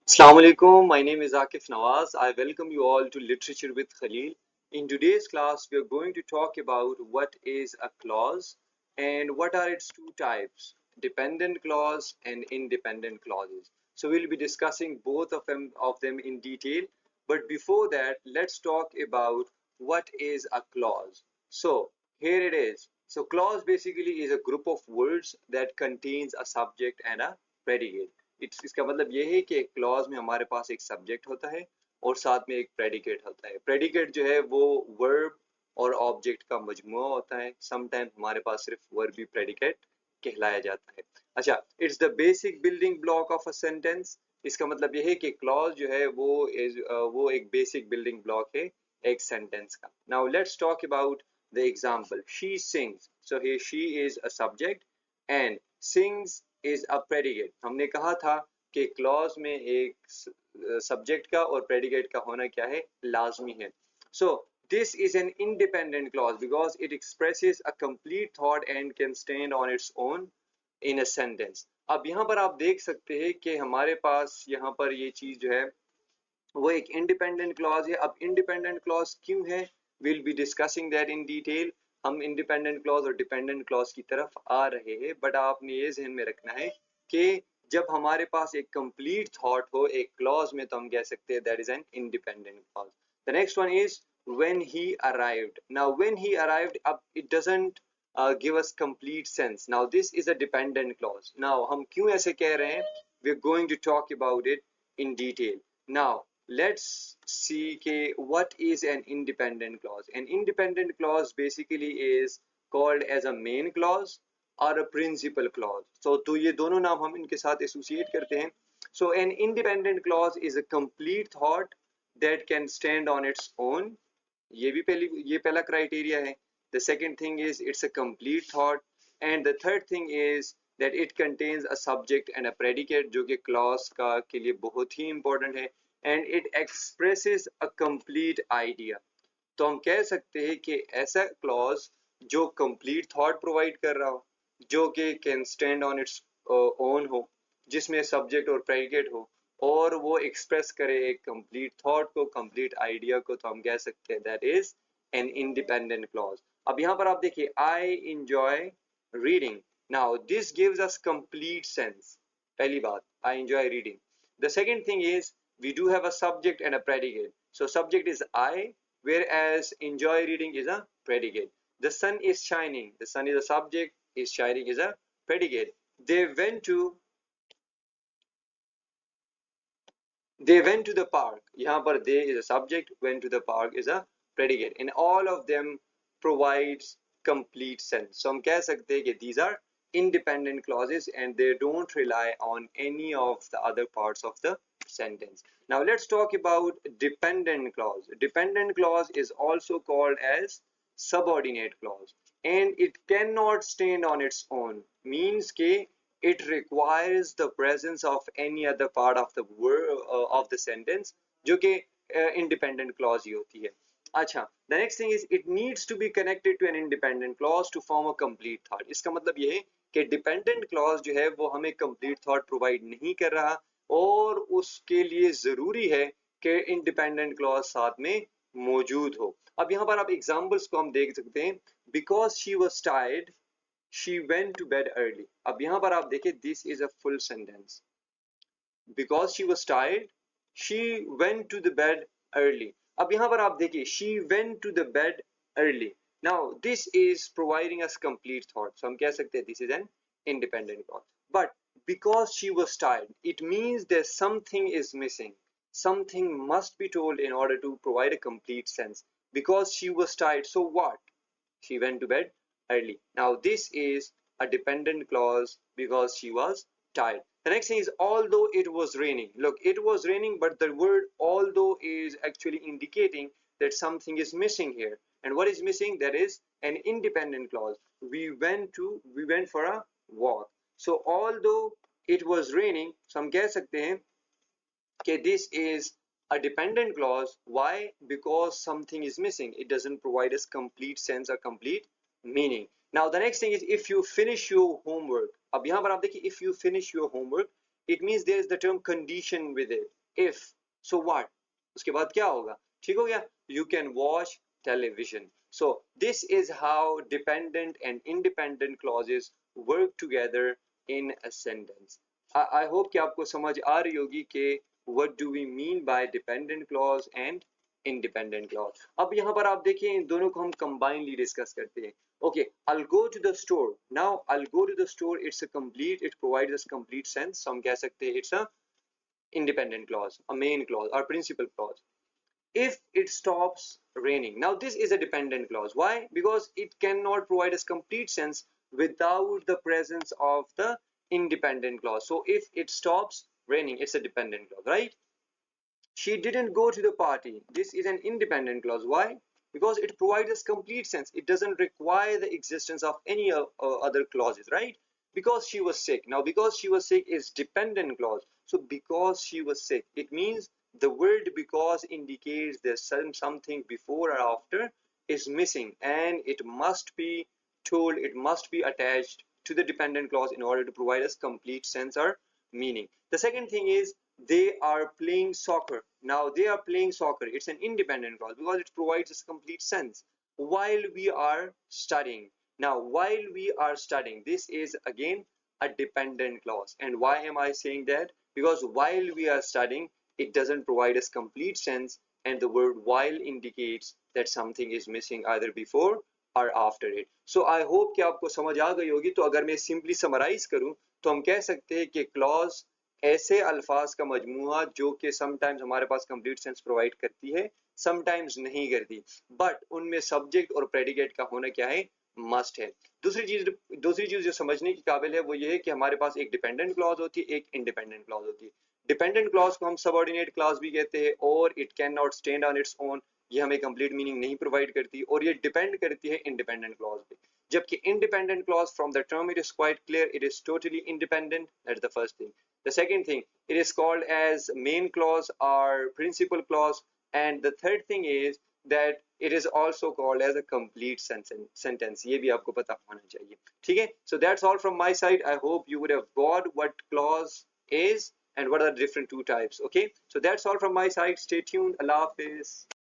Assalamu alaikum. My name is Akif Nawaz. I welcome you all to Literature with Khalil. In today's class, we are going to talk about what is a clause and what are its two types, dependent clause and independent clauses. So we'll be discussing both of them in detail. But before that, let's talk about what is a clause. So here it is. So clause basically is a group of words that contains a subject and a predicate. इसका मतलब ये है कि एक clause में हमारे पास एक subject होता है और साथ में एक प्रेडिकेट होता है। प्रेडिकेट जो है वो वर्ब और ऑब्जेक्ट का मजमुआ होता है। समटाइम हमारे पास सिर्फ वर्ब भी प्रेडिकेट कहलाया जाता है। अच्छा, it's the basic building block of a sentence. इसका मतलब ये है कि क्लॉज जो है वो एक बेसिक बिल्डिंग ब्लॉक है एक सेंटेंस का। Now let's talk about the example. She sings, so here she is a subject and sings is a predicate. हमने कहा था कि क्लॉज में एक सब्जेक्ट का और प्रेडिकेट का होना क्या है, लाजमी है। सो this is an independent clause because it expresses a complete thought and can stand on its own in a sentence. अब यहाँ पर आप देख सकते हैं कि हमारे पास यहाँ पर ये चीज जो है वो एक इंडिपेंडेंट क्लॉज है। अब इंडिपेंडेंट क्लॉज क्यों है, will be discussing that in detail. हम इंडिपेंडेंट क्लॉज और डिपेंडेंट क्लॉज की तरफ आ रहे हैं, बट आपने ये ध्यान में रखना है कि जब हमारे पास एक कंप्लीट थॉट हो एक क्लॉज में तो हम कह सकते हैं that is an independent clause. The next one is when he arrived. Now when he arrived, it doesn't give us complete sense. Now this is a dependent clause. Now हम क्यों ऐसे कह रहे हैं, we're going to talk about it in detail. Now let's see what is an independent clause. An independent clause basically is called as a main clause or a principal clause. So तो ये दोनों नाम हम इनके साथ associate करते हैं. So an independent clause is a complete thought that can stand on its own. ये पहला क्राइटेरिया है. The second thing is it's a complete thought, and the third thing is that it contains a subject and a predicate जो कि clause का के लिए बहुत ही important है, and it expresses a complete idea. तो हम कह सकते हैं कि ऐसा clause जो complete thought provide कर रहा हो, जो कि can stand on its own हो, जिसमें subject और predicate हो और वो एक्सप्रेस करे एक कंप्लीट थॉट को, कंप्लीट आइडिया को, तो हम कह सकते हैं that is an independent clause. अब यहाँ पर आप देखिए, I enjoy reading. Now this gives us complete sense. पहली बात, I enjoy reading. The second thing is we do have a subject and a predicate. So subject is I, whereas enjoy reading is a predicate. The sun is shining. The sun is a subject, is shining is a predicate. They went to They went to the park. यहाँ पर they is a subject, went to the park is a predicate, and all of them provides complete sense. So हम कह सकते हैं कि these are independent clauses and they don't rely on any of the other parts of the sentence. Now let's talk about dependent clause. Dependent clause is also called as subordinate clause, and it cannot stand on its own. Means के it requires the presence of any other part of the word of the sentence जो कि independent clause ही होती है. अच्छा, the next thing is it needs to be connected to an independent clause to form a complete thought. इसका मतलब ये है कि dependent clause जो है वो हमें complete thought provide नहीं कर रहा और उसके लिए जरूरी है कि independent clause साथ में मौजूद हो. अब यहाँ पर आप examples को हम देख सकते हैं. Because she was tired, she went to bed early. अब यहाँ पर आप देखिए, this is a full sentence. Because she was tired, she went to the bed early. अब यहाँ पर आप देखिए, she went to the bed early. Now this is providing us complete thought. So हम कह सकते हैं this is an independent clause. But because she was tired, it means that something is missing. Something must be told in order to provide a complete sense. Because she was tired, so what? She went to bed early. Now this is a dependent clause because she was tired. The next thing is although it was raining. Look, it was raining, but the word although is actually indicating that something is missing here. And what is missing? That is an independent clause. We went for a walk. So although it was raining, so हम कह सकते हैं कि this is a dependent clause. Why? Because something is missing. It doesn't provide us complete sense or complete meaning. Now the next thing is if you finish your homework. अब यहाँ पर आप देखिए, if you finish your homework, it means there is the term condition with it. if, so what, उसके बाद क्या होगा, ठीक हो गया, you can watch television. So this is how dependent and independent clauses work together in a sentence. I hope कि आपको समझ आ रही होगी कि what do we mean by dependent clause and independent clause. अब यहाँ पर आप देखिए इन दोनों को हम combinedly डिस्कस करते हैं. Okay, I'll go to the store. Now I'll go to the store. It's a complete. It provides us complete sense. So हम कह सकते हैं it's a independent clause, a main clause, or principal clause. If it stops raining. Now this is a dependent clause. Why? Because it cannot provide us complete sense without the presence of the independent clause. So if it stops raining, it's a dependent clause, right? She didn't go to the party. This is an independent clause. Why? Because it provides us complete sense. It doesn't require the existence of any other clauses, right? Because she was sick. Now, because she was sick is dependent clause. So, because she was sick, it means the word because indicates there's something before or after is missing, and it must be told, it must be attached to the dependent clause in order to provide us complete sense or meaning. The second thing is they are playing soccer. Now they are playing soccer. It's an independent clause because it provides us complete sense. While we are studying. Now while we are studying, this is again a dependent clause. And why am I saying that? Because while we are studying, it doesn't provide us complete sense, and the word while indicates that something is missing either before or after it. So I hope कि आपको समझ आ गई होगी. तो अगर मैं simply summarize करूं तो हम कह सकते हैं कि clause ऐसे अल्फाज का मजमूआ जो कि समटाइम्स हमारे पास कंप्लीट सेंस प्रोवाइड करती है, समटाइम्स नहीं करती, बट उनमें सब्जेक्ट और प्रेडिकेट का होना क्या है, मस्ट है. दूसरी चीज जो समझने की काबिल है वो ये है कि हमारे पास एक डिपेंडेंट क्लॉज होती है, एक इंडिपेंडेंट क्लॉज होती है. डिपेंडेंट क्लॉज को हम सबऑर्डिनेट क्लॉज भी कहते हैं और it can not stand on its own, ये हमें कंप्लीट मीनिंग नहीं प्रोवाइड करती और ये डिपेंड करती है इंडिपेंडेंट क्लॉज पे. जबकि independent clause from the term it is quite clear, it is totally independent. That's the first thing. The second thing, it is called as main clause or principal clause. And the third thing is that it is also called as a complete sentence. ये भी आपको पता होना चाहिए. ठीक है? So that's all from my side. I hope you would have got what clause is and what are the different two types. Okay? So that's all from my side. Stay tuned. Allah Hafiz.